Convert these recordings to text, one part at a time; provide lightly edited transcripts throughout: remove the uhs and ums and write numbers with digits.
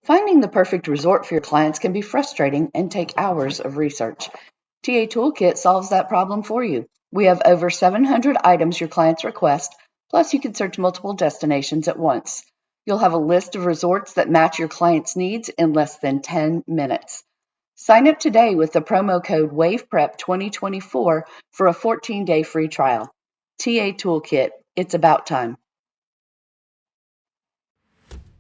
Finding the perfect resort for your clients can be frustrating and take hours of research. TA Toolkit solves that problem for you. We have over 700 items your clients request, plus you can search multiple destinations at once. You'll have a list of resorts that match your clients' needs in less than 10 minutes. Sign up today with the promo code WAVEPREP2024 for a 14-day free trial. TA Toolkit, it's about time.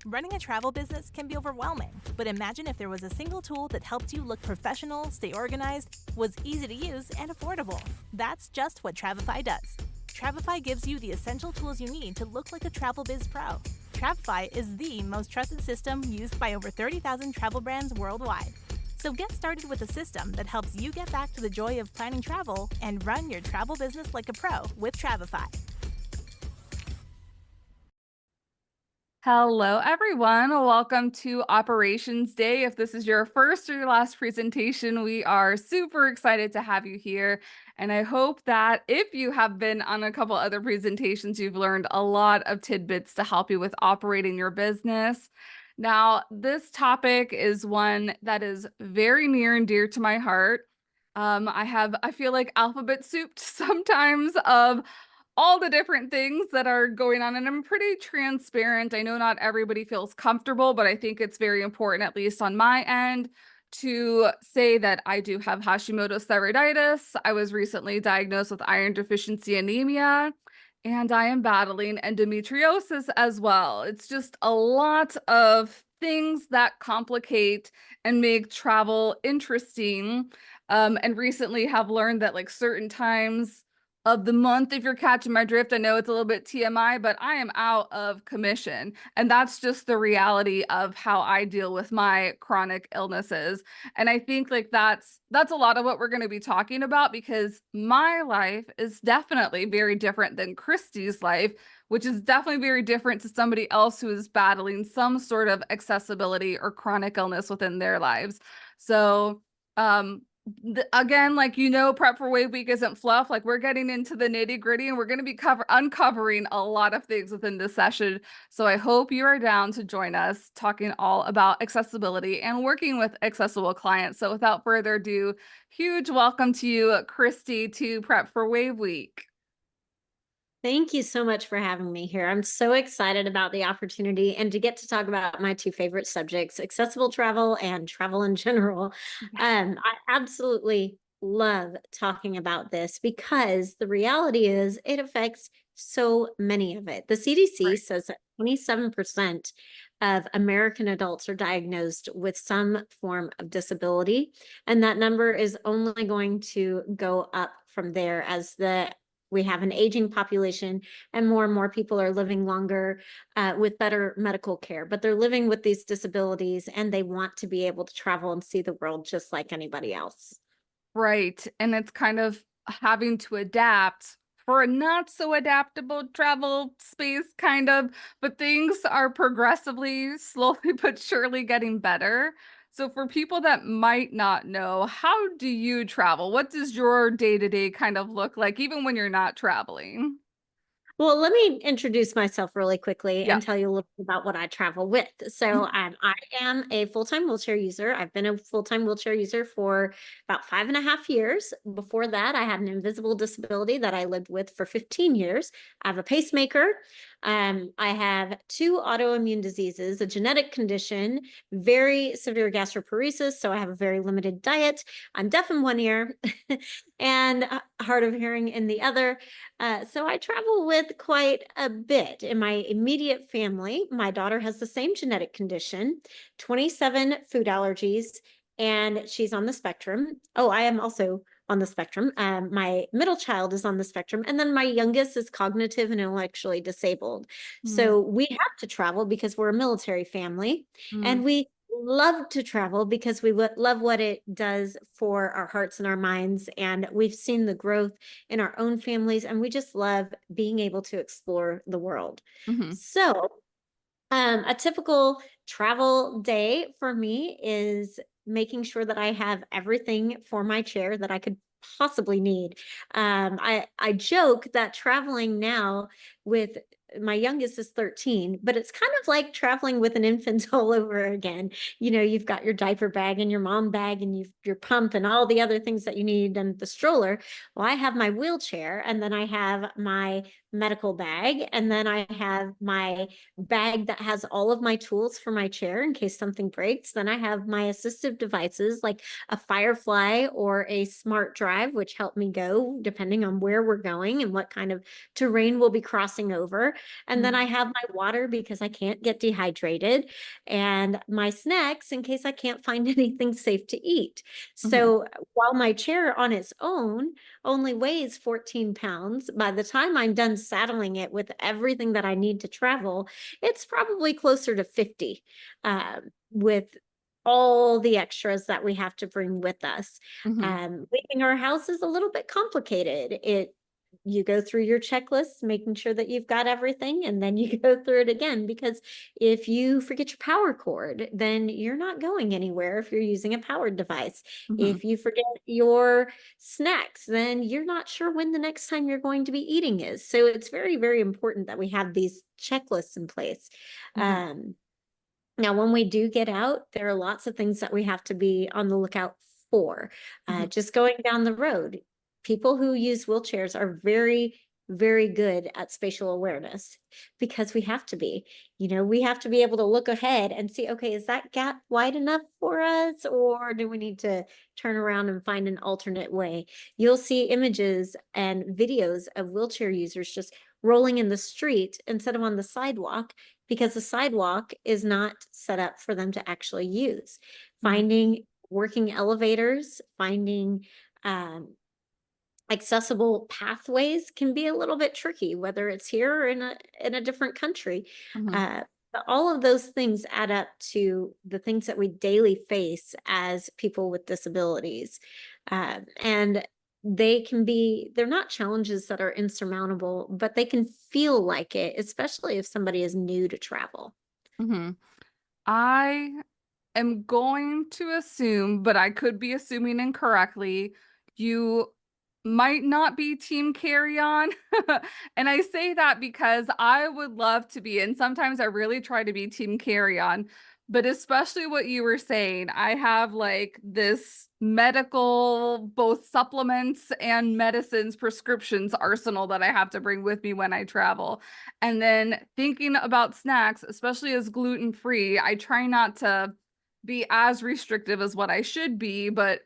Running a travel business can be overwhelming, but imagine if there was a single tool that helped you look professional, stay organized, was easy to use, and affordable. That's just what Travefy does. Travefy gives you the essential tools you need to look like a travel biz pro. Travefy is the most trusted system used by over 30,000 travel brands worldwide. So get started with a system that helps you get back to the joy of planning travel and run your travel business like a pro with Travefy. Hello, everyone. Welcome to Operations Day. If this is your first or your last presentation, we are super excited to have you here. And I hope that if you have been on a couple other presentations, you've learned a lot of tidbits to help you with operating your business. Now, this topic is one that is very near and dear to my heart. I feel like alphabet soup sometimes of all the different things that are going on, and I'm pretty transparent. I know not everybody feels comfortable, but I think it's very important, at least on my end, to say that I do have Hashimoto's thyroiditis. I was recently diagnosed with iron deficiency anemia, and I am battling endometriosis as well. It's just a lot of things that complicate and make travel interesting. And recently have learned that like certain times of the month, if you're catching my drift, I know it's a little bit TMI, but I am out of commission. And that's just the reality of how I deal with my chronic illnesses. And I think like that's a lot of what we're going to be talking about, because my life is definitely very different than Kristy's life, which is definitely very different to somebody else who is battling some sort of accessibility or chronic illness within their lives. So, again, like, Prep for Wave Week isn't fluff. Like, we're getting into the nitty gritty, and we're going to be uncovering a lot of things within this session. So I hope you are down to join us talking all about accessibility and working with accessible clients. So without further ado, huge welcome to you, Kristy, to Prep for Wave Week. Thank you so much for having me here. I'm so excited about the opportunity and to get to talk about my two favorite subjects, accessible travel and travel in general. I absolutely love talking about this because the reality is it affects so many of it. The CDC says that 27% of American adults are diagnosed with some form of disability, and that number is only going to go up from there as we have an aging population and more people are living longer with better medical care, but they're living with these disabilities and they want to be able to travel and see the world just like anybody else. Right. And it's kind of having to adapt for a not so adaptable travel space, kind of, but things are progressively, slowly but surely getting better. So for people that might not know, how do you travel? What does your day-to-day kind of look like, even when you're not traveling? Well, let me introduce myself really quickly Yeah. and tell you a little bit about what I travel with. So I am a full-time wheelchair user. I've been a full-time wheelchair user for about 5.5 years. Before that, I had an invisible disability that I lived with for 15 years. I have a pacemaker. I have 2 autoimmune diseases, a genetic condition, very severe gastroparesis. So I have a very limited diet. I'm deaf in one ear and hard of hearing in the other. So I travel with quite a bit. In my immediate family, my daughter has the same genetic condition, 27 food allergies, and she's on the spectrum. Oh, I am also on the spectrum. My middle child is on the spectrum, and then my youngest is cognitive and intellectually disabled. So we have to travel because we're a military family, and we love to travel because we love what it does for our hearts and our minds. And we've seen the growth in our own families, and we just love being able to explore the world. So a typical travel day for me is making sure that I have everything for my chair that I could possibly need. I joke that traveling now with my youngest is 13, but it's kind of like traveling with an infant all over again. You know, you've got your diaper bag and your mom bag and your pump and all the other things that you need and the stroller. Well, I have my wheelchair, and then I have my medical bag, and then I have my bag that has all of my tools for my chair in case something breaks. Then I have my assistive devices like a Firefly or a Smart Drive, which help me go depending on where we're going and what kind of terrain we'll be crossing over. And then I have my water because I can't get dehydrated, and my snacks in case I can't find anything safe to eat. So while my chair on its own only weighs 14 pounds, by the time I'm done saddling it with everything that I need to travel, it's probably closer to 50, with all the extras that we have to bring with us. Leaving our house is a little bit complicated. You go through your checklist, making sure that you've got everything, and then you go through it again, because if you forget your power cord, then you're not going anywhere if you're using a powered device. If you forget your snacks, then you're not sure when the next time you're going to be eating is. So it's very, very important that we have these checklists in place. Now, when we do get out, there are lots of things that we have to be on the lookout for. Just going down the road, people who use wheelchairs are very, very good at spatial awareness, because we have to be. You know, we have to be able to look ahead and see, okay, is that gap wide enough for us, or do we need to turn around and find an alternate way? You'll see images and videos of wheelchair users just rolling in the street instead of on the sidewalk, because the sidewalk is not set up for them to actually use. Finding working elevators, finding accessible pathways can be a little bit tricky, whether it's here or in a different country. But all of those things add up to the things that we daily face as people with disabilities. And they're not challenges that are insurmountable, but they can feel like it, especially if somebody is new to travel. I am going to assume, but I could be assuming incorrectly, you might not be team carry-on. And I say that because I would love to be, and sometimes I really try to be team carry-on, but especially what you were saying, I have like this medical, both supplements and medicines, prescriptions arsenal that I have to bring with me when I travel. And then thinking about snacks, especially as gluten-free, I try not to be as restrictive as what I should be, but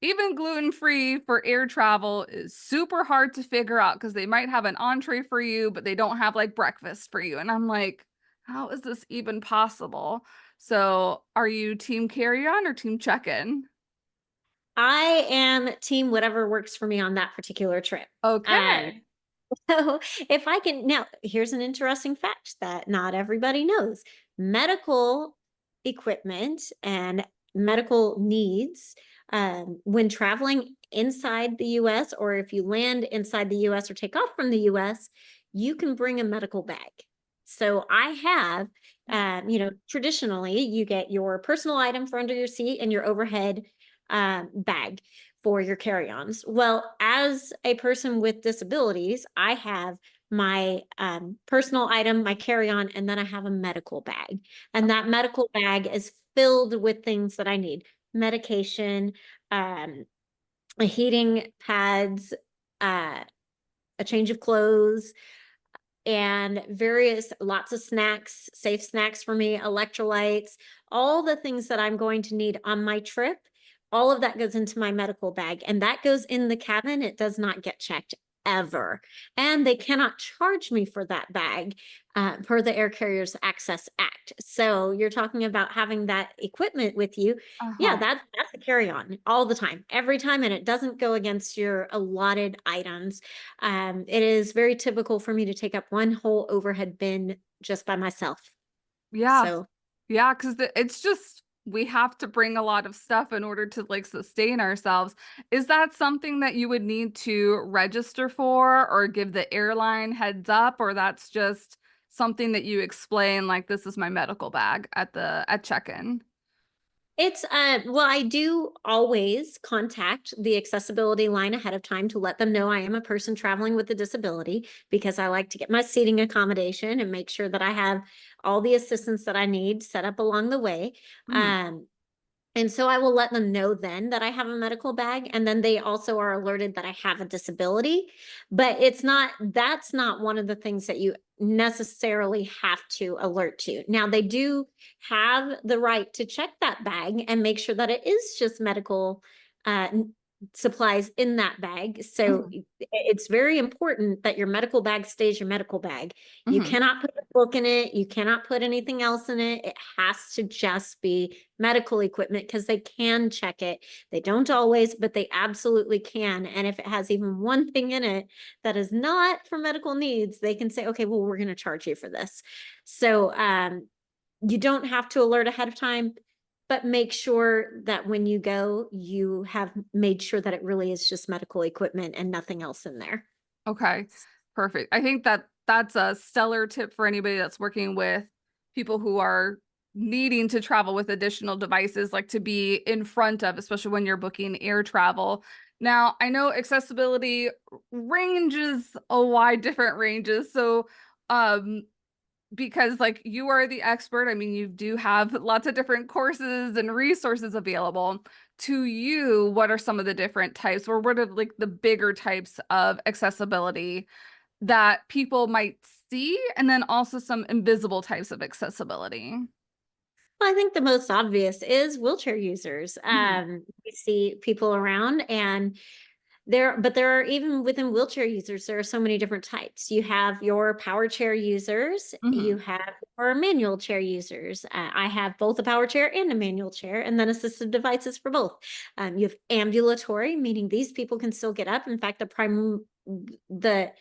even gluten-free for air travel is super hard to figure out, because they might have an entree for you, but they don't have like breakfast for you. And I'm like, how is this even possible? So are you team carry-on or team check-in? I am team whatever works for me on that particular trip. Okay. So if I can, now here's an interesting fact that not everybody knows. Medical equipment and medical needs, when traveling inside the US, or if you land inside the US or take off from the US, you can bring a medical bag. So I have, traditionally you get your personal item for under your seat and your overhead bag for your carry-ons. Well, as a person with disabilities, I have my personal item, my carry-on, and then I have a medical bag. And that medical bag is filled with things that I need: medication, heating pads, a change of clothes, and lots of snacks, safe snacks for me, electrolytes, all the things that I'm going to need on my trip. All of that goes into my medical bag, and that goes in the cabin. It does not get checked ever. And they cannot charge me for that bag per the Air Carriers Access Act. So you're talking about having that equipment with you. Yeah, that's a carry-on all the time, every time, and it doesn't go against your allotted items. It is very typical for me to take up one whole overhead bin just by myself. Yeah. So Yeah, because it's just, we have to bring a lot of stuff in order to like sustain ourselves. Is that something that you would need to register for or give the airline heads up, or that's just something that you explain, like, this is my medical bag at check-in? It's well, I do always contact the accessibility line ahead of time to let them know I am a person traveling with a disability, because I like to get my seating accommodation and make sure that I have all the assistance that I need set up along the way. Mhm. And so I will let them know then that I have a medical bag, and then they also are alerted that I have a disability. But that's not one of the things that you necessarily have to alert to. Now, they do have the right to check that bag and make sure that it is just medical uh, supplies in that bag. So Mhm. it's very important that your medical bag stays your medical bag. You Mhm. cannot put a book in it. You cannot put anything else in it. It has to just be medical equipment, because they can check it. They don't always, but they absolutely can. And if it has even one thing in it that is not for medical needs, they can say, okay, well, we're going to charge you for this. So you don't have to alert ahead of time, but make sure that when you go, you have made sure that it really is just medical equipment and nothing else in there. Okay, perfect. I think that that's a stellar tip for anybody that's working with people who are needing to travel with additional devices, like to be in front of, especially when you're booking air travel. Now, I know accessibility ranges a wide different ranges. So, um, because like you are the expert, I mean, you do have lots of different courses and resources available to you. What are some of the different types, or what are like the bigger types of accessibility that people might see, and then also some invisible types of accessibility? Well, I think the most obvious is wheelchair users. Mhm. We see people around, and but there are, even within wheelchair users, there are so many different types. You have your power chair users, you Mhm. have your manual chair users. I have both a power chair and a manual chair, and then assistive devices for both. You have ambulatory, meaning these people can still get up. In fact, the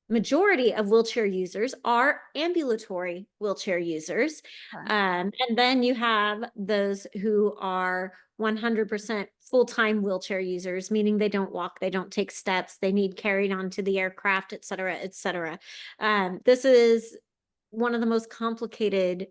majority of wheelchair users are ambulatory wheelchair users. Okay. And then you have those who are 100% full-time wheelchair users, meaning they don't walk, they don't take steps, they need carried onto the aircraft, et cetera, et cetera. This is one of the most complicated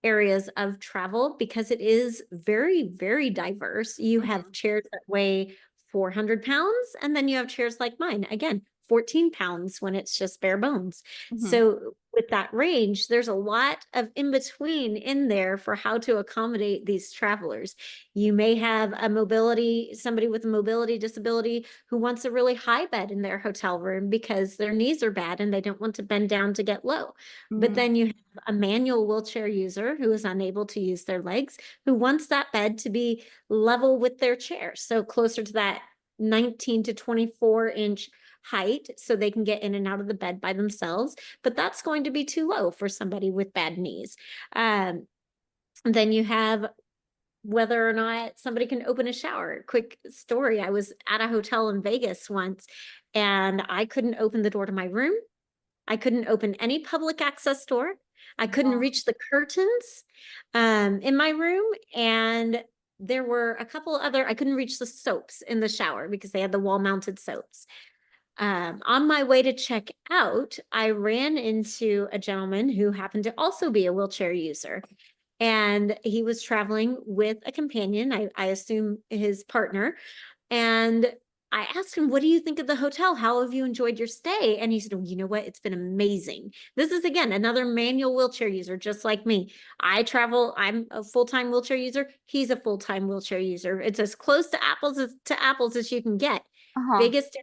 areas of travel, because it is very, very diverse. You have Mhm. chairs that weigh 400 pounds, and then you have chairs like mine, again, 14 pounds when it's just bare bones. Mhm. So with that range, there's a lot of in between in there for how to accommodate these travelers. You may have somebody with a mobility disability who wants a really high bed in their hotel room because their knees are bad and they don't want to bend down to get low. But Mhm. then you have a manual wheelchair user who is unable to use their legs, who wants that bed to be level with their chair. So closer to that 19 to 24-inch height, so they can get in and out of the bed by themselves. But that's going to be too low for somebody with bad knees. Then you have whether or not somebody can open a shower. Quick story. I was at a hotel in Vegas once, and I couldn't open the door to my room. I couldn't open any public access door. I couldn't Wow. reach the curtains in my room. And there were a couple other, I couldn't reach the soaps in the shower because they had the wall mounted soaps. On my way to check out, I ran into a gentleman who happened to also be a wheelchair user. And he was traveling with a companion, I assume his partner. And I asked him, what do you think of the hotel? How have you enjoyed your stay? And he said, well, you know what? It's been amazing. This is, again, another manual wheelchair user, just like me. I'm a full-time wheelchair user. He's a full-time wheelchair user. It's as close to apples as you can get. Uh-huh. Biggest,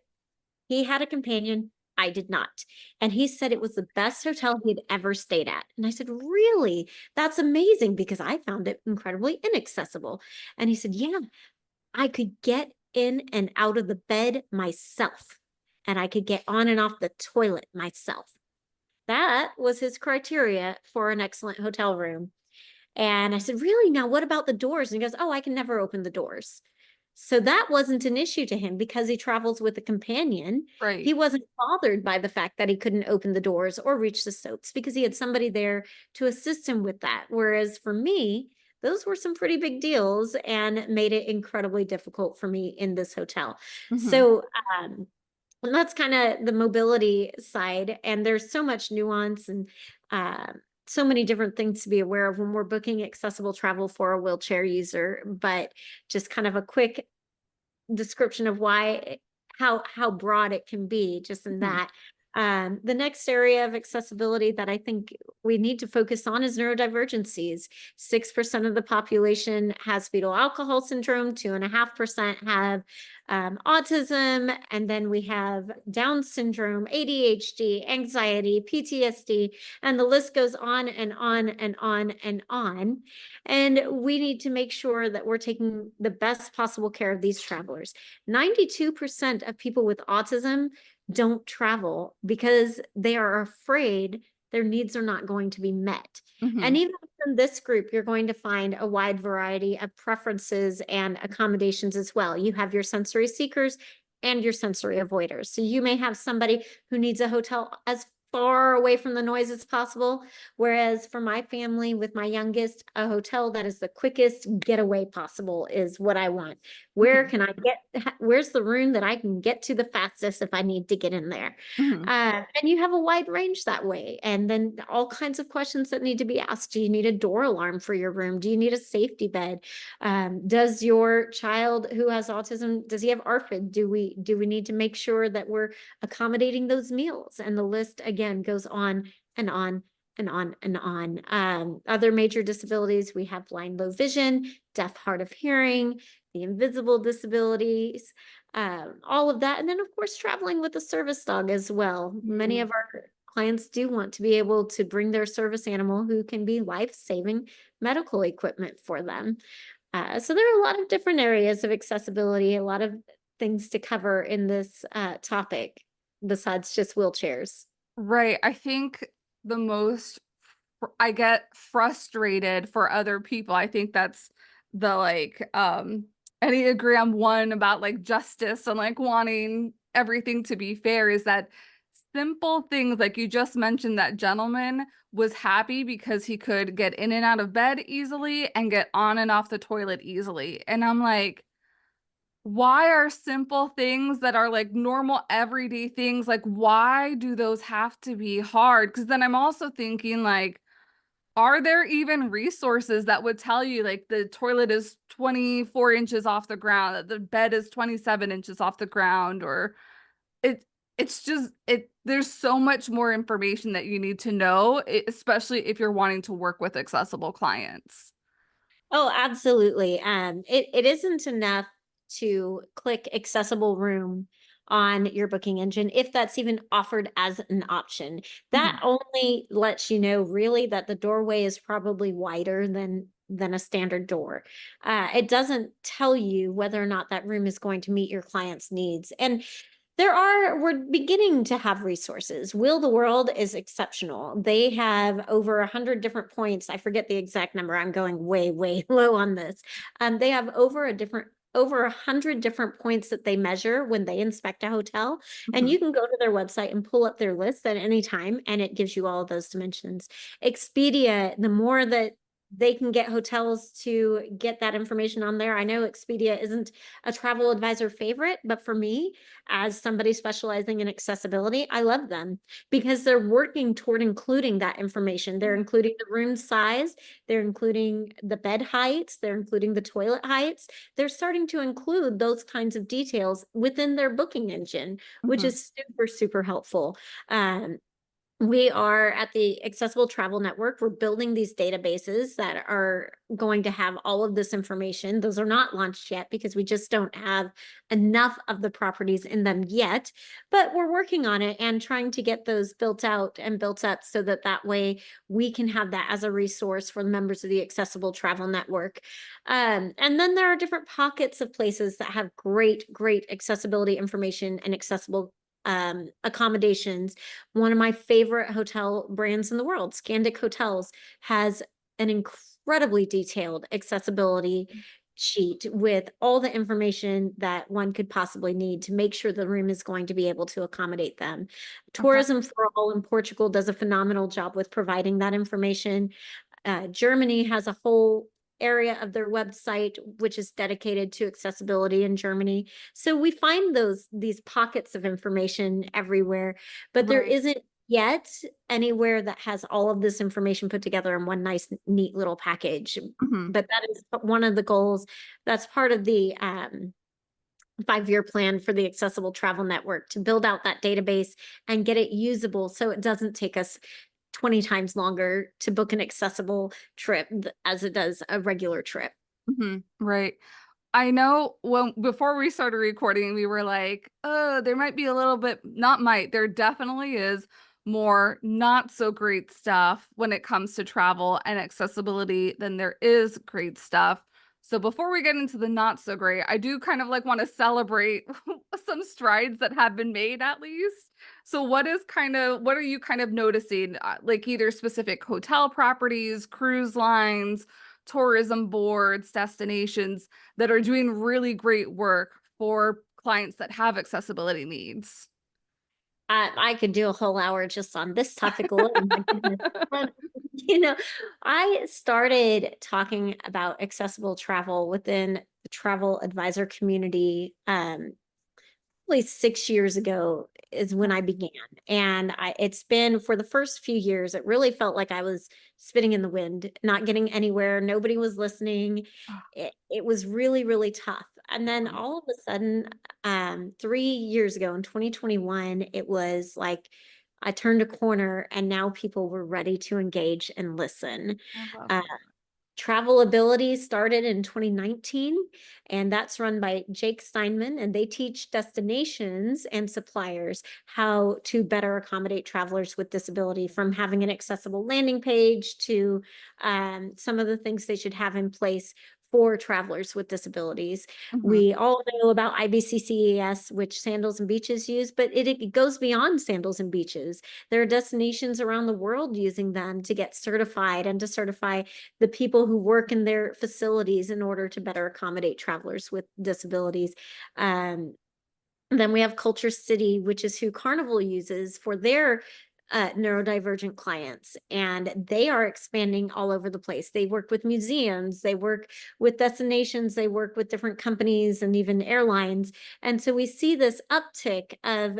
he had a companion. I did not. And he said it was the best hotel he'd ever stayed at. And I said, really? That's amazing, because I found it incredibly inaccessible. And he said, yeah, I could get in and out of the bed myself, and I could get on and off the toilet myself. That was his criteria for an excellent hotel room. And I said, really? Now, what about the doors? And he goes, oh, I can never open the doors. So that wasn't an issue to him because he travels with a companion. He Right. wasn't bothered by the fact that he couldn't open the doors or reach the soaps because he had somebody there to assist him with that. Whereas for me, those were some pretty big deals and made it incredibly difficult for me in this hotel. Mhm. So, and that's kind of the mobility side. And there's so much nuance and so many different things to be aware of when we're booking accessible travel for a wheelchair user, but just kind of a quick description of how broad it can be just in Mhm. that. The next area of accessibility that I think we need to focus on is neurodivergencies. 6% of the population has fetal alcohol syndrome, 2.5% have autism, and then we have Down syndrome, ADHD, anxiety, PTSD, and the list goes on and on and on and on. And we need to make sure that we're taking the best possible care of these travelers. 92% of people with autism don't travel because they are afraid their needs are not going to be met. And Mhm. even from this group, you're going to find a wide variety of preferences and accommodations as well. You have your sensory seekers and your sensory avoiders. So you may have somebody who needs a hotel as far away from the noise as possible. Whereas for my family with my youngest, a hotel that is the quickest getaway possible is what I want. Where Mhm. can I where's the room that I can get to the fastest if I need to get in there? Mhm. And you have a wide range that way. And then all kinds of questions that need to be asked. Do you need a door alarm for your room? Do you need a safety bed? Does your child who has autism, does he have ARFID? Do we need to make sure that we're accommodating those meals? And the list again goes on and on and on and on. Other major disabilities, we have blind, low vision, deaf, hard of hearing, the invisible disabilities, all of that. And then of course, traveling with a service dog as well. Many Mm. of our clients do want to be able to bring their service animal who can be life-saving medical equipment for them. So there are a lot of different areas of accessibility, a lot of things to cover in this topic besides just wheelchairs. Right. I think the most I get frustrated for other people. I think that's the Enneagram one about like justice and like wanting everything to be fair is that simple things like you just mentioned that gentleman was happy because he could get in and out of bed easily and get on and off the toilet easily. And I'm like, why are simple things that are like normal everyday things, like why do those have to be hard? Because then I'm also thinking like, are there even resources that would tell you like the toilet is 24 inches off the ground, that the bed is 27 inches off the ground, or it it's just there's so much more information that you need to know, especially if you're wanting to work with accessible clients. Oh, absolutely. It isn't enough to click accessible room on your booking engine if that's even offered as an option. That Mhm. only lets you know really that the doorway is probably wider than a standard door. It doesn't tell you whether or not that room is going to meet your client's needs. And we're beginning to have resources. Will the World is exceptional. They have over 100 different points. I forget the exact number. I'm going way, way low on this. They have over 100 different points that they measure when they inspect a hotel. And Mhm. you can go to their website and pull up their list at any time, and it gives you all of those dimensions. Expedia, the more that they can get hotels to get that information on there. I know Expedia isn't a travel advisor favorite, but for me, as somebody specializing in accessibility, I love them because they're working toward including that information. They're including the room size, they're including the bed heights, they're including the toilet heights. They're starting to include those kinds of details within their booking engine, which Mhm. is super, super helpful. Um, we are at the Accessible Travel Network. We're building these databases that are going to have all of this information. Those are not launched yet because we just don't have enough of the properties in them yet, but we're working on it and trying to get those built out and built up so that that way we can have that as a resource for the members of the Accessible Travel Network. And then there are different pockets of places that have great, great accessibility information and accessible accommodations. One of my favorite hotel brands in the world, Scandic Hotels, has an incredibly detailed accessibility sheet with all the information that one could possibly need to make sure the room is going to be able to accommodate them. Okay. Tourism for All in Portugal does a phenomenal job with providing that information. Germany has a whole area of their website which is dedicated to accessibility in Germany. So we find these pockets of information everywhere, but there Right. isn't yet anywhere that has all of this information put together in one nice, neat little package. Mhm. But that is one of the goals. That's part of the 5-year plan for the Accessible Travel Network, to build out that database and get it usable so it doesn't take us 20 times longer to book an accessible trip as it does a regular trip. Right. I know before we started recording, we were like, oh, there might be a little bit, there definitely is more not so great stuff when it comes to travel and accessibility than there is great stuff. So before we get into the not so great, I do kind of like want to celebrate some strides that have been made at least. So what are you kind of noticing, like either specific hotel properties, cruise lines, tourism boards, destinations that are doing really great work for clients that have accessibility needs? I could do a whole hour just on this topic alone. My goodness. But, I started talking about accessible travel within the travel advisor community probably 6 years ago is when I began. And it's been, for the first few years, it really felt like I was spitting in the wind, not getting anywhere. Nobody was listening. It was really, really tough. And then all of a sudden, 3 years ago in 2021, it was like I turned a corner and now people were ready to engage and listen. I love Uh, that. Travelability started in 2019, and that's run by Jake Steinman, and they teach destinations and suppliers how to better accommodate travelers with disability, from having an accessible landing page to some of the things they should have in place for travelers with disabilities. Mhm. We all know about IBCCES, which Sandals and Beaches use, but it goes beyond Sandals and Beaches. There are destinations around the world using them to get certified and to certify the people who work in their facilities in order to better accommodate travelers with disabilities. Then we have Culture City, which is who Carnival uses for their neurodivergent clients, and they are expanding all over the place. They work with museums, they work with destinations, they work with different companies and even airlines. And so we see this uptick of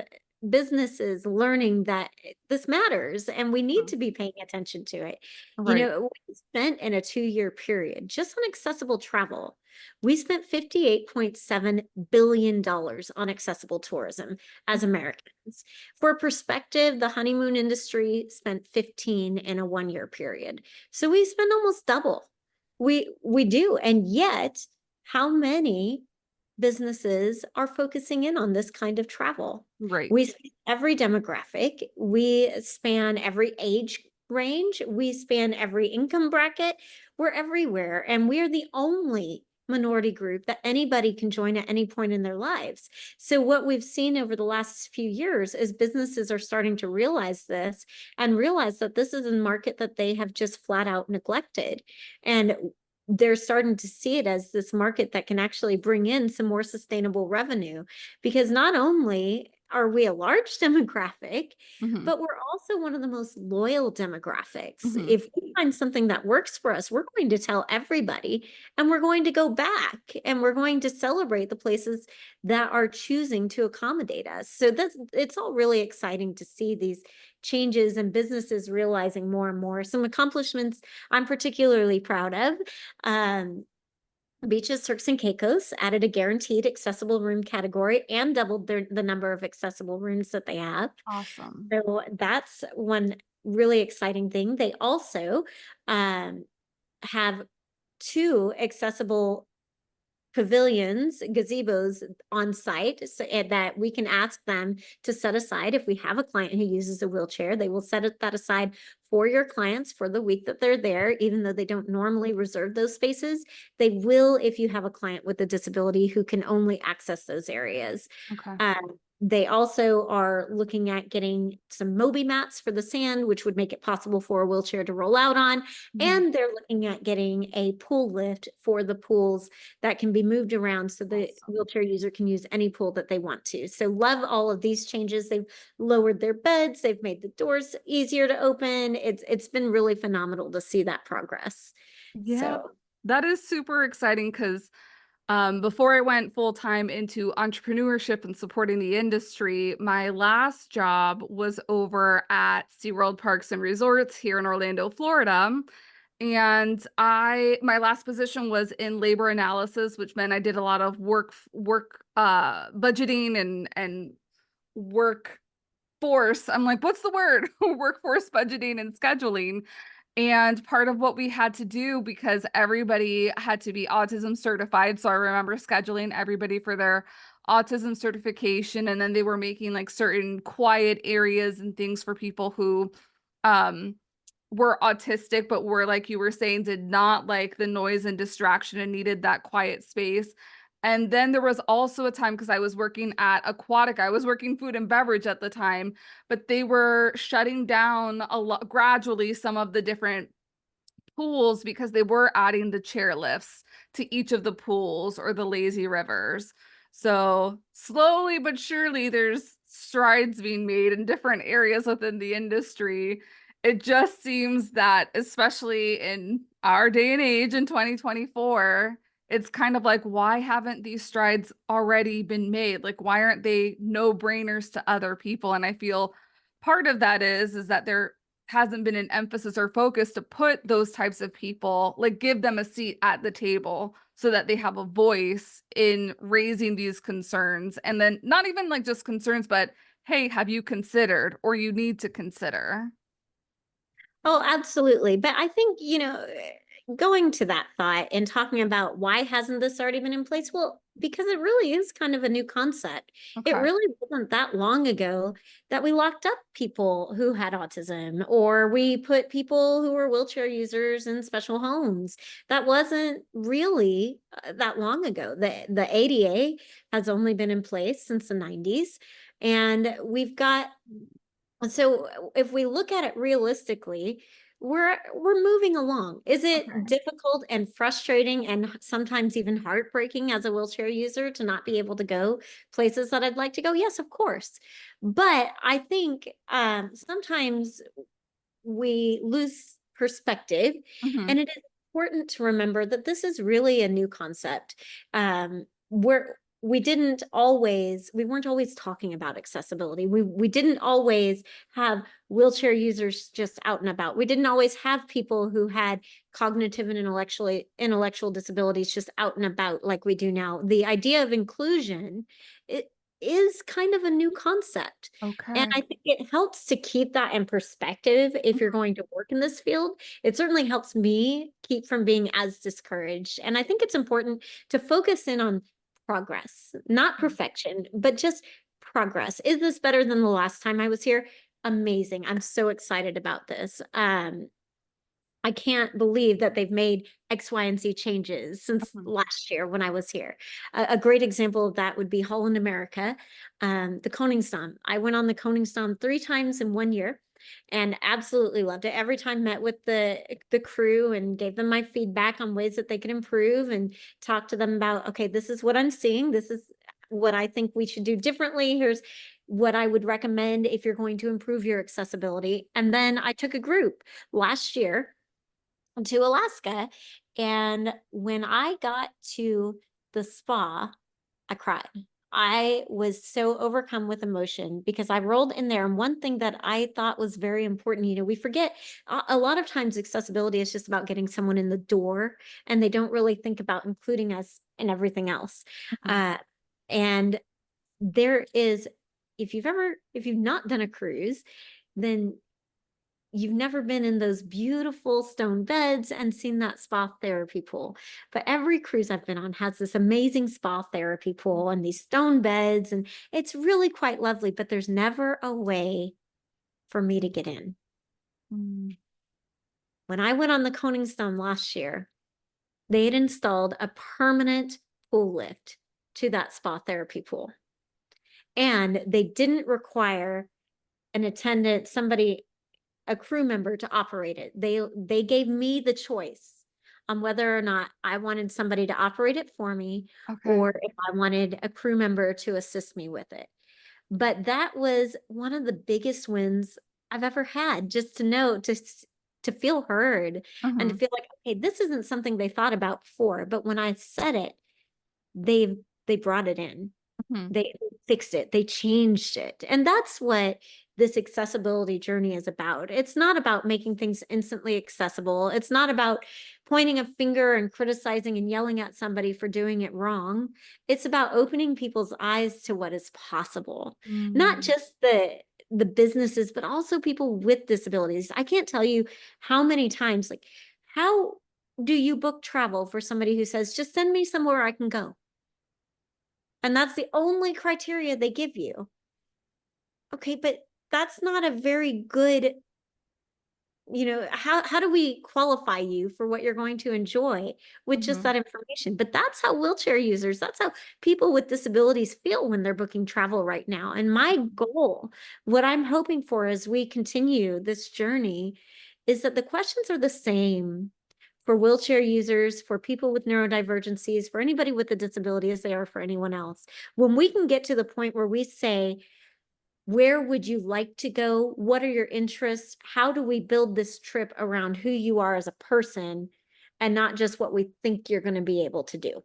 businesses learning that this matters and we need Mhm. to be paying attention to it. Right. We spent in a 2-year period just on accessible travel. We spent $58.7 billion on accessible tourism as Americans. For perspective, the honeymoon industry spent 15 in a 1-year period. So we spend almost double. We do. And yet, how many businesses are focusing in on this kind of travel? Right. We span every demographic, we span every age range, we span every income bracket. We're everywhere. And we are the only minority group that anybody can join at any point in their lives. So what we've seen over the last few years is businesses are starting to realize this and realize that this is a market that they have just flat out neglected. And they're starting to see it as this market that can actually bring in some more sustainable revenue, because not only are we a large demographic, Mhm. but we're also one of the most loyal demographics. Mhm. If we find something that works for us, we're going to tell everybody, and we're going to go back, and we're going to celebrate the places that are choosing to accommodate us. So it's all really exciting to see these changes and businesses realizing more and more. Some accomplishments I'm particularly proud of. Um, Beaches, Turks, and Caicos added a guaranteed accessible room category and doubled the number of accessible rooms that they have. Awesome. So that's one really exciting thing. They also have 2 accessible pavilions, gazebos on site, so that we can ask them to set aside. If we have a client who uses a wheelchair, they will that aside for your clients for the week that they're there. Even though they don't normally reserve those spaces, they will if you have a client with a disability who can only access those areas. Okay. They also are looking at getting some Moby mats for the sand, which would make it possible for a wheelchair to roll out on. Mhm. And they're looking at getting a pool lift for the pools that can be moved around so the Awesome. wheelchair user can use any pool that they want to. So love all of these changes. They've lowered their beds, they've made the doors easier to open. It's been really phenomenal to see that progress. Yeah, So that is super exciting because Before I went full-time into entrepreneurship and supporting the industry, my last job was over at SeaWorld Parks and Resorts here in Orlando, Florida. And my last position was in labor analysis, which meant I did a lot of work budgeting and workforce. I'm like, what's the word? Workforce budgeting and scheduling. And part of what we had to do, because everybody had to be autism certified. So I remember scheduling everybody for their autism certification. And then they were making like certain quiet areas and things for people who were autistic, but were, like you were saying, did not like the noise and distraction and needed that quiet space. And then there was also a time, because I was working at Aquatic, I was working food and beverage at the time, but they were shutting down a lot gradually some of the different pools because they were adding the chairlifts to each of the pools or the lazy rivers. So slowly but surely there's strides being made in different areas within the industry. It just seems that, especially in our day and age in 2024, it's kind of like, why haven't these strides already been made? Like, why aren't they no-brainers to other people? And I feel part of that is that there hasn't been an emphasis or focus to put those types of people, like give them a seat at the table so that they have a voice in raising these concerns. And then not even like just concerns, but hey, have you considered, or you need to consider? Oh, absolutely. But I think, going to that thought and talking about why hasn't this already been in place? Well, because it really is kind of a new concept. It Okay. really wasn't that long ago that we locked up people who had autism, or we put people who were wheelchair users in special homes. That wasn't really that long ago. The ADA has only been in place since the 90s. And so if we look at it realistically, we're moving along. Is it Okay. difficult and frustrating and sometimes even heartbreaking as a wheelchair user to not be able to go places that I'd like to go? Yes, of course. But I think sometimes we lose perspective, Mm-hmm. and it is important to remember that this is really a new concept. Where we weren't always talking about accessibility. We didn't always have wheelchair users just out and about. We didn't always have people who had cognitive and intellectual disabilities just out and about like we do now. The idea of inclusion, it is kind of a new concept. And Okay. I think it helps to keep that in perspective if you're going to work in this field. It certainly helps me keep from being as discouraged. And I think it's important to focus in on progress, not perfection, but just progress. Is this better than the last time I was here? Amazing. I'm so excited about this. I can't believe that they've made X, Y, and Z changes since Mhm. last year when I was here. A great example of that would be Holland America, the Koningsdam. I went on the Koningsdam 3 times in 1 year and absolutely loved it. Every time met with the crew and gave them my feedback on ways that they could improve and talk to them about, okay, this is what I'm seeing. This is what I think we should do differently. Here's what I would recommend if you're going to improve your accessibility. And then I took a group last year to Alaska. And when I got to the spa, I cried. I was so overcome with emotion because I rolled in there. And one thing that I thought was very important, we forget a lot of times accessibility is just about getting someone in the door, and they don't really think about including us in everything else. Mhm. And there is, if you've not done a cruise, then you've never been in those beautiful stone beds and seen that spa therapy pool. But every cruise I've been on has this amazing spa therapy pool and these stone beds, and it's really quite lovely, but there's never a way for me to get in. Mm. When I went on the Koningsdam last year, they had installed a permanent pool lift to that spa therapy pool. And they didn't require an attendant, a crew member to operate it. They gave me the choice on whether or not I wanted somebody to operate it for me, Okay. or if I wanted a crew member to assist me with it. But that was one of the biggest wins I've ever had, just to know, to feel heard and to Mhm. feel like, okay, this isn't something they thought about before, but when I said it, they brought it in. Mhm. They fixed it, they changed it. And that's what this accessibility journey is about. It's not about making things instantly accessible. It's not about pointing a finger and criticizing and yelling at somebody for doing it wrong. It's about opening people's eyes to what is possible. Not just the businesses, but also people with disabilities. I can't tell you how many times, like, how do you book travel for somebody who says, just send me somewhere I can go? And that's the only criteria they give you. Okay, but that's not a very good, how do we qualify you for what you're going to enjoy with just Mhm. that information? But that's how wheelchair users, that's how people with disabilities feel when they're booking travel right now. And my goal, what I'm hoping for as we continue this journey, is that the questions are the same for wheelchair users, for people with neurodivergencies, for anybody with a disability as they are for anyone else. When we can get to the point where we say, where would you like to go? What are your interests? How do we build this trip around who you are as a person and not just what we think you're going to be able to do?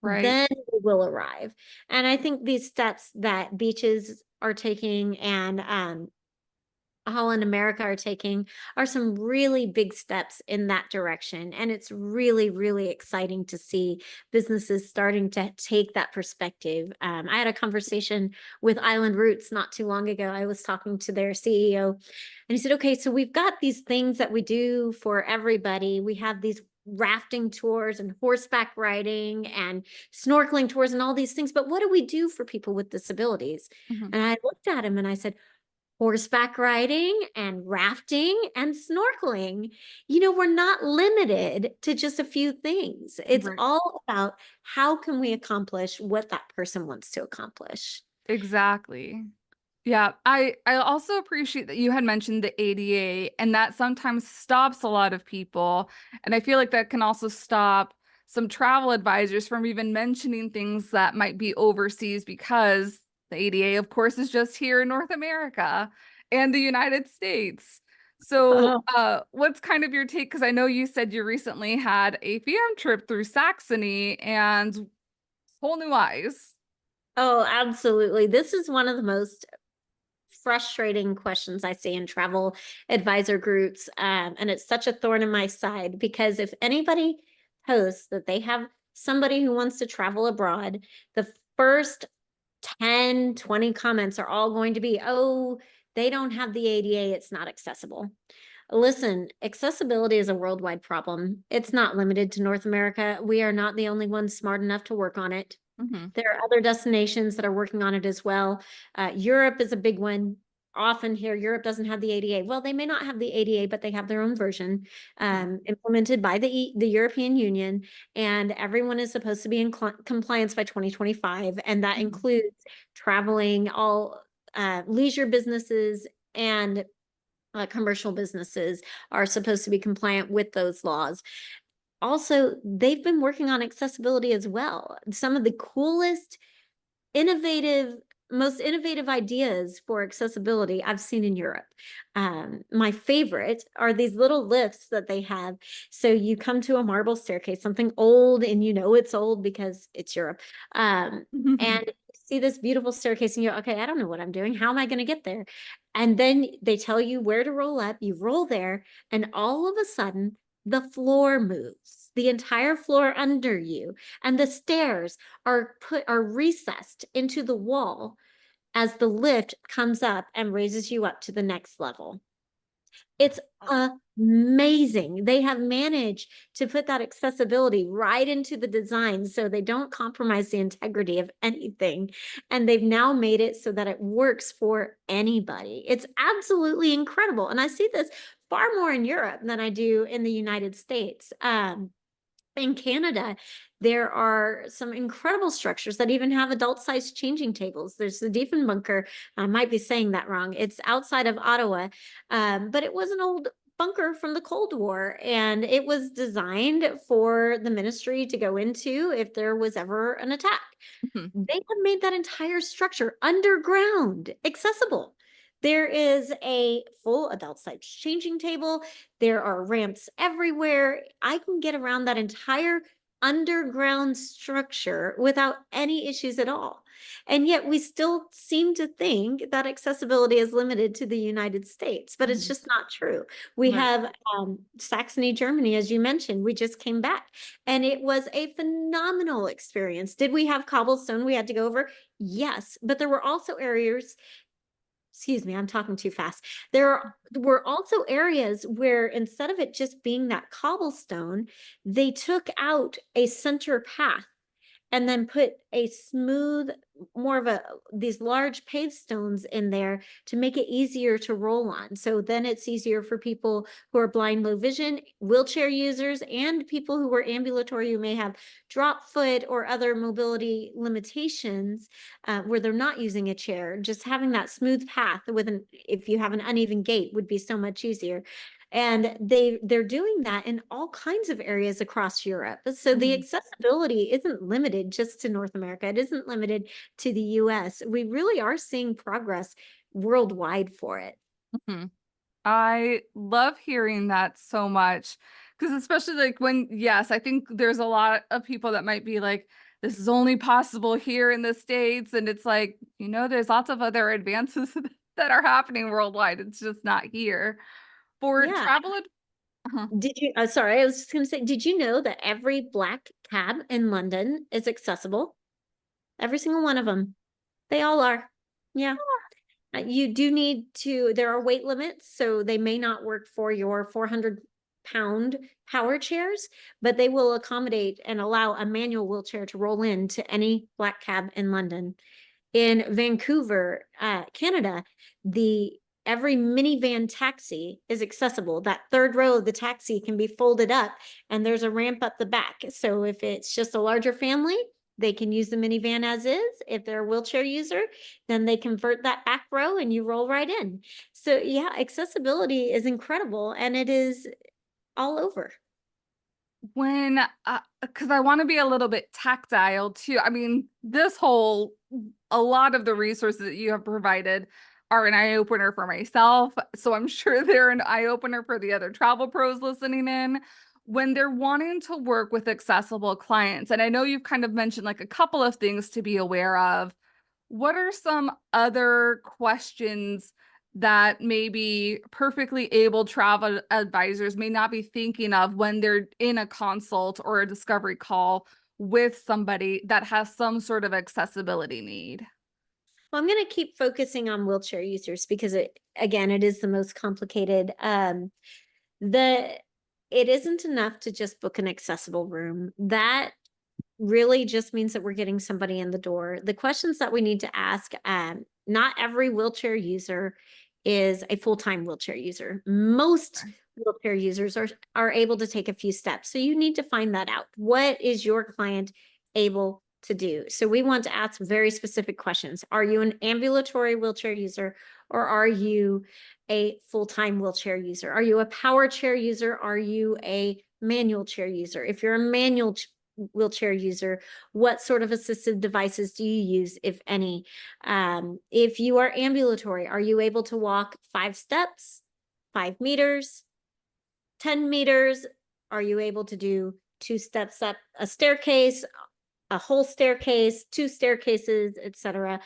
Right. Then we will arrive. And I think these steps that beaches are taking and Holland America are taking are some really big steps in that direction. And it's really, really exciting to see businesses starting to take that perspective. I had a conversation with Island Roots not too long ago. I was talking to their CEO, and he said, okay, so we've got these things that we do for everybody. We have these rafting tours and horseback riding and snorkeling tours and all these things. But what do we do for people with disabilities? Mhm. And I looked at him and I said, horseback riding and rafting and snorkeling. We're not limited to just a few things. It's Right. all about how can we accomplish what that person wants to accomplish. Exactly. Yeah, I also appreciate that you had mentioned the ADA, and that sometimes stops a lot of people. And I feel like that can also stop some travel advisors from even mentioning things that might be overseas, because the ADA, of course, is just here in North America and the United States. So, Oh, what's kind of your take? Because I know you said you recently had a fam trip through Saxony and whole new eyes. oh, absolutely. This is one of the most frustrating questions I see in travel advisor groups. And it's such a thorn in my side because if anybody posts that they have somebody who wants to travel abroad, the first 10, 20 comments are all going to be, oh, they don't have the ADA, it's not accessible. Listen, accessibility is a worldwide problem. It's not limited to North America. We are not the only ones smart enough to work on it. Hmm. There are other destinations that are working on it as well. Europe is a big one. Often here, Europe doesn't have the ADA. Well, they may not have the ADA, but they have their own version implemented by the European Union, and everyone is supposed to be in compliance by 2025, and that Hmm. includes traveling, all leisure businesses and commercial businesses are supposed to be compliant with those laws. Also, they've been working on accessibility as well. Some of the coolest, innovative, most innovative ideas for accessibility I've seen in Europe. My favorite are these little lifts that they have. So you come to a marble staircase, something old, and it's old because it's Europe. And you see this beautiful staircase, and you're okay, I don't know what I'm doing. How am I going to get there? And then they tell you where to roll up. You roll there, and all of a sudden, the floor moves, the entire floor under you, and the stairs are recessed into the wall as the lift comes up and raises you up to the next level. It's amazing. They have managed to put that accessibility right into the design so they don't compromise the integrity of anything. And they've now made it so that it works for anybody. It's absolutely incredible. And I see this far more in Europe than I do in the United States. In Canada, there are some incredible structures that even have adult-sized changing tables. There's the Diefenbunker. I might be saying that wrong. It's outside of Ottawa, but it was an old bunker from the Cold War, and it was designed for the ministry to go into if there was ever an attack. Hmm. They have made that entire structure underground accessible. There is a full adult size changing table. There are ramps everywhere. I can get around that entire underground structure without any issues at all. And yet we still seem to think that accessibility is limited to the United States, but it's Mhm. just not true. We Right. have Saxony, Germany, as you mentioned, we just came back and it was a phenomenal experience. Did we have cobblestone we had to go over? Yes, but there were also areas, excuse me, I'm talking too fast. There were also areas where instead of it just being that cobblestone, they took out a center path and then put a smooth, more of these large paved stones in there to make it easier to roll on. So then it's easier for people who are blind, low vision, wheelchair users, and people who are ambulatory who may have drop foot or other mobility limitations where they're not using a chair. Just having that smooth path if you have an uneven gait would be so much easier. And they're doing that in all kinds of areas across Europe. So the accessibility isn't limited just to North America. It isn't limited to the US. We really are seeing progress worldwide for it. Mhm. I love hearing that so much because especially like when, yes, I think there's a lot of people that might be like, this is only possible here in the States. And it's like, there's lots of other advances that are happening worldwide. It's just not here. For Yeah. travel, uh-huh. Did you, sorry, I was just going to say, did you know that every black cab in London is accessible? Every single one of them. They all are. Yeah. You do need to, there are weight limits, so they may not work for your 400-pound power chairs, but they will accommodate and allow a manual wheelchair to roll into any black cab in London. In Vancouver, Canada, every minivan taxi is accessible. That third row of the taxi can be folded up and there's a ramp up the back. So if it's just a larger family, they can use the minivan as is. If they're a wheelchair user, then they convert that back row and you roll right in. So yeah, accessibility is incredible and it is all over. When because I want to be a little bit tactile too. I mean, a lot of the resources that you have provided are an eye-opener for myself, so I'm sure they're an eye-opener for the other travel pros listening in when they're wanting to work with accessible clients. And I know you've kind of mentioned like a couple of things to be aware of. What are some other questions that maybe perfectly able travel advisors may not be thinking of when they're in a consult or a discovery call with somebody that has some sort of accessibility need? Well, I'm going to keep focusing on wheelchair users because again, it is the most complicated. It isn't enough to just book an accessible room. That really just means that we're getting somebody in the door. The questions that we need to ask, not every wheelchair user is a full-time wheelchair user. Most wheelchair users are able to take a few steps. So you need to find that out. What is your client able to do? So we want to ask very specific questions. Are you an ambulatory wheelchair user or are you a full-time wheelchair user? Are you a power chair user? Are you a manual chair user? If you're a manual wheelchair user, what sort of assistive devices do you use, if any? If you are ambulatory, are you able to walk 5 steps, 5 meters, 10 meters? Are you able to do 2 steps up a staircase, a whole staircase, 2 staircases, etc.?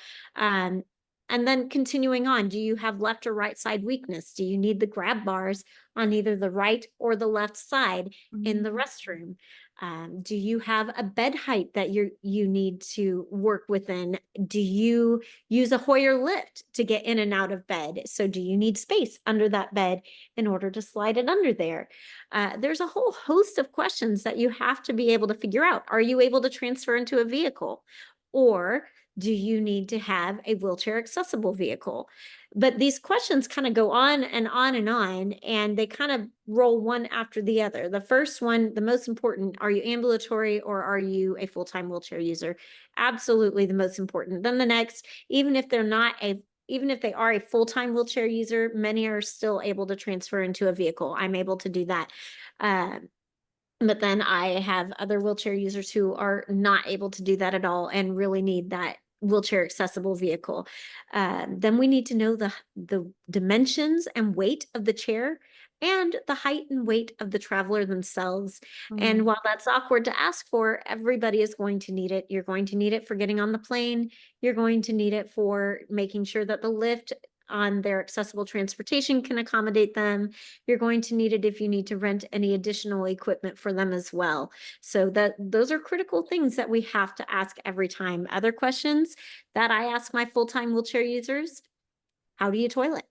And then continuing on, do you have left or right side weakness? Do you need the grab bars on either the right or the left side in the restroom? Do you have a bed height that you need to work within? Do you use a Hoyer lift to get in and out of bed? So do you need space under that bed in order to slide it under there? There's a whole host of questions that you have to be able to figure out. Are you able to transfer into a vehicle? Or do you need to have a wheelchair accessible vehicle? But these questions kind of go on and on and on, and they kind of roll one after the other. The first one, the most important, are you ambulatory or are you a full-time wheelchair user? Absolutely the most important. Then the next, even if they are a full-time wheelchair user, many are still able to transfer into a vehicle. I'm able to do that. But then I have other wheelchair users who are not able to do that at all and really need that wheelchair accessible vehicle. Then we need to know the dimensions and weight of the chair. and the height and weight of the traveler themselves. And Mm. while that's awkward to ask for, everybody is going to need it. You're going to need it for getting on the plane. You're going to need it for making sure that the lift on their accessible transportation can accommodate them. You're going to need it if you need to rent any additional equipment for them as well. So those are critical things that we have to ask every time. Other questions that I ask my full-time wheelchair users: how do you toilet?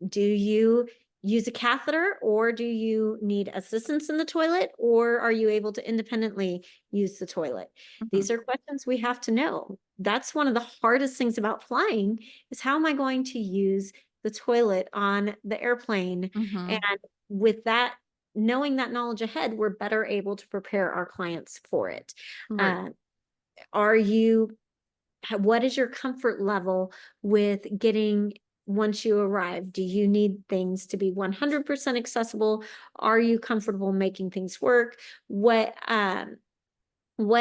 Do you use a catheter, or do you need assistance in the toilet, or are you able to independently use the toilet? Mhm. These are questions we have to know. That's one of the hardest things about flying, is how am I going to use the toilet on the airplane? And Mhm. with that, knowing that knowledge ahead, we're better able to prepare our clients for it. Right. Uh, are you what is your comfort level with getting once you arrive? Do you need things to be 100% accessible? Are you comfortable making things work? What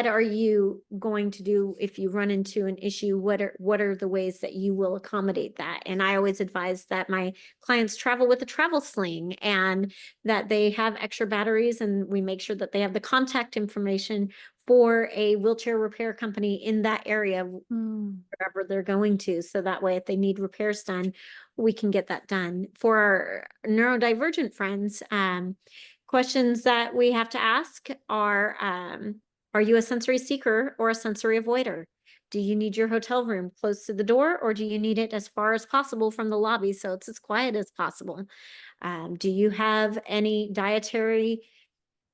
are you going to do if you run into an issue? What are the ways that you will accommodate that? And I always advise that my clients travel with a travel sling, and that they have extra batteries, and we make sure that they have the contact information for a wheelchair repair company in that area Mm. wherever they're going to. So that way, if they need repairs done, we can get that done. For our neurodivergent friends, questions that we have to ask are you a sensory seeker or a sensory avoider? Do you need your hotel room close to the door, or do you need it as far as possible from the lobby so it's as quiet as possible? Do you have any dietary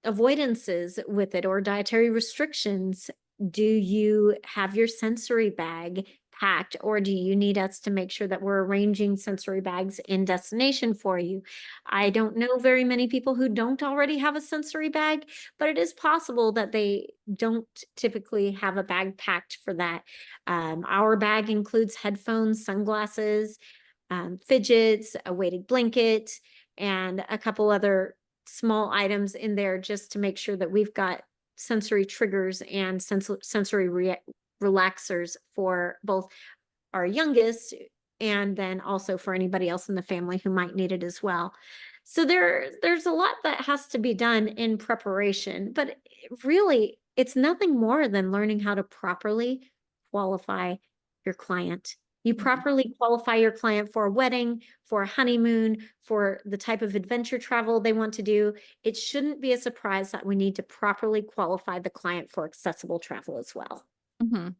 avoidances with it, or dietary restrictions? Do you have your sensory bag packed, or do you need us to make sure that we're arranging sensory bags in destination for you? I don't know very many people who don't already have a sensory bag, but it is possible that they don't typically have a bag packed for that. Our bag includes headphones, sunglasses, fidgets, a weighted blanket, and a couple other small items in there, just to make sure that we've got sensory triggers and sensory relaxers for both our youngest, and then also for anybody else in the family who might need it as well. So there's a lot that has to be done in preparation, but really it's nothing more than learning how to properly qualify your client. You Mhm. properly qualify your client for a wedding, for a honeymoon, for the type of adventure travel they want to do. It shouldn't be a surprise that we need to properly qualify the client for accessible travel as well. Mhm.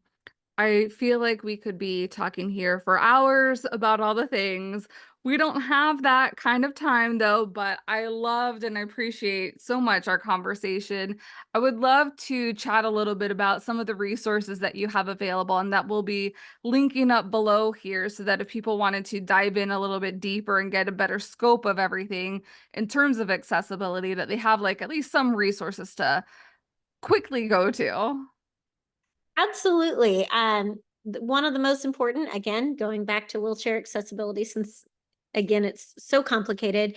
I feel like we could be talking here for hours about all the things. We don't have that kind of time though, but I loved and I appreciate so much our conversation. I would love to chat a little bit about some of the resources that you have available, and that we'll be linking up below here, so that if people wanted to dive in a little bit deeper and get a better scope of everything in terms of accessibility, that they have like at least some resources to quickly go to. Absolutely. One of the most important, again, going back to wheelchair accessibility, since again, it's so complicated.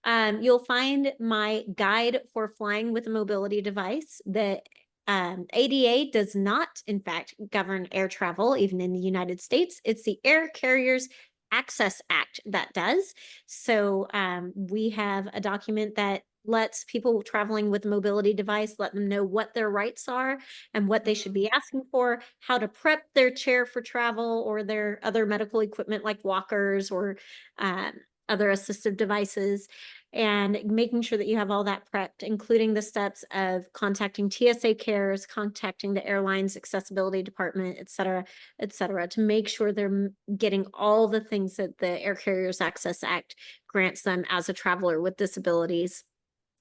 You'll find my guide for flying with a mobility device. The ADA does not, in fact, govern air travel, even in the United States. It's the Air Carriers Access Act that does. So we have a document that lets people traveling with a mobility device, let them know what their rights are and what they should be asking for, how to prep their chair for travel or their other medical equipment like walkers or um, other assistive devices, and making sure that you have all that prepped, including the steps of contacting TSA cares, contacting the airline's accessibility department, et cetera, to make sure they're getting all the things that the Air Carriers Access Act grants them as a traveler with disabilities.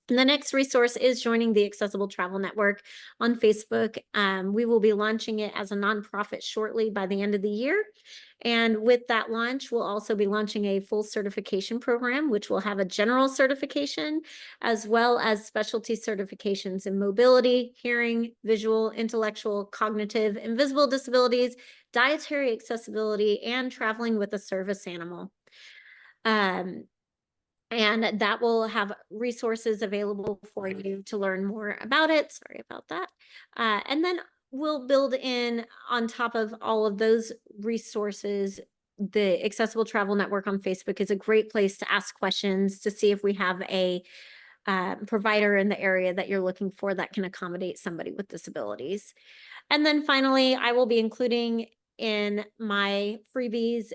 And the next resource is joining the Accessible Travel Network on Facebook. We will be launching it as a nonprofit shortly by the end of the year. And with that launch, we'll also be launching a full certification program, which will have a general certification, as well as specialty certifications in mobility, hearing, visual, intellectual, cognitive, and visible disabilities, dietary accessibility, and traveling with a service animal. Um, and that will have resources available for you to learn more about it. Sorry about that. And then we'll build in on top of all of those resources the Accessible Travel Network on Facebook is a great place to ask questions, to see if we have a provider in the area that you're looking for that can accommodate somebody with disabilities. And then finally, I will be including in my freebies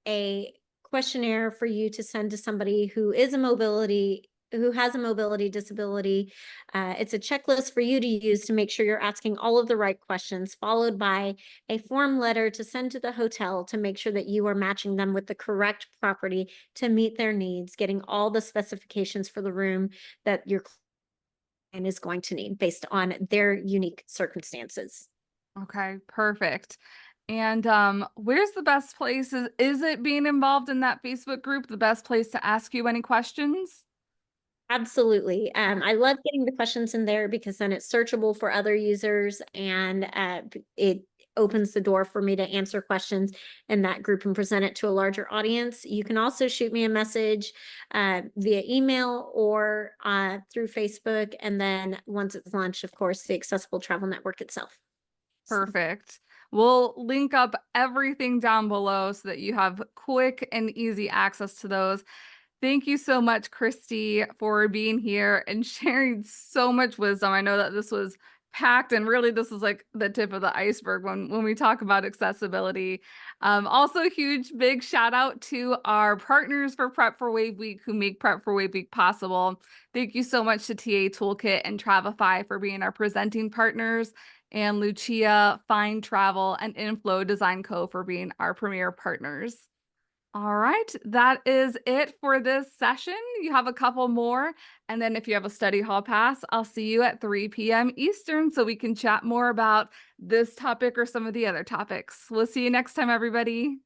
a questionnaire for you to send to somebody who has a mobility disability. It's a checklist for you to use to make sure you're asking all of the right questions, followed by a form letter to send to the hotel to make sure that you are matching them with the correct property to meet their needs, getting all the specifications for the room that your client is going to need based on their unique circumstances. Okay, perfect. And where's the best place? Is it being involved in that Facebook group the best place to ask you any questions? Absolutely. I love getting the questions in there because then it's searchable for other users, and it opens the door for me to answer questions in that group and present it to a larger audience. You can also shoot me a message via email or through Facebook. And then once it's launched, of course, the Accessible Travel Network itself. Perfect. We'll link up everything down below so that you have quick and easy access to those. Thank you so much, Kristy, for being here and sharing so much wisdom. I know that this was packed, and really this is like the tip of the iceberg when we talk about accessibility. Also, huge big shout out to our partners for Prep for Wave Week who make Prep for Wave Week possible. Thank you so much to TA Toolkit and Travefy for being our presenting partners, and Lucia, Fine Travel, and Inflow Design Co. for being our premier partners. All right, that is it for this session. You have a couple more, and then if you have a study hall pass, I'll see you at 3 p.m. Eastern so we can chat more about this topic or some of the other topics. We'll see you next time, everybody.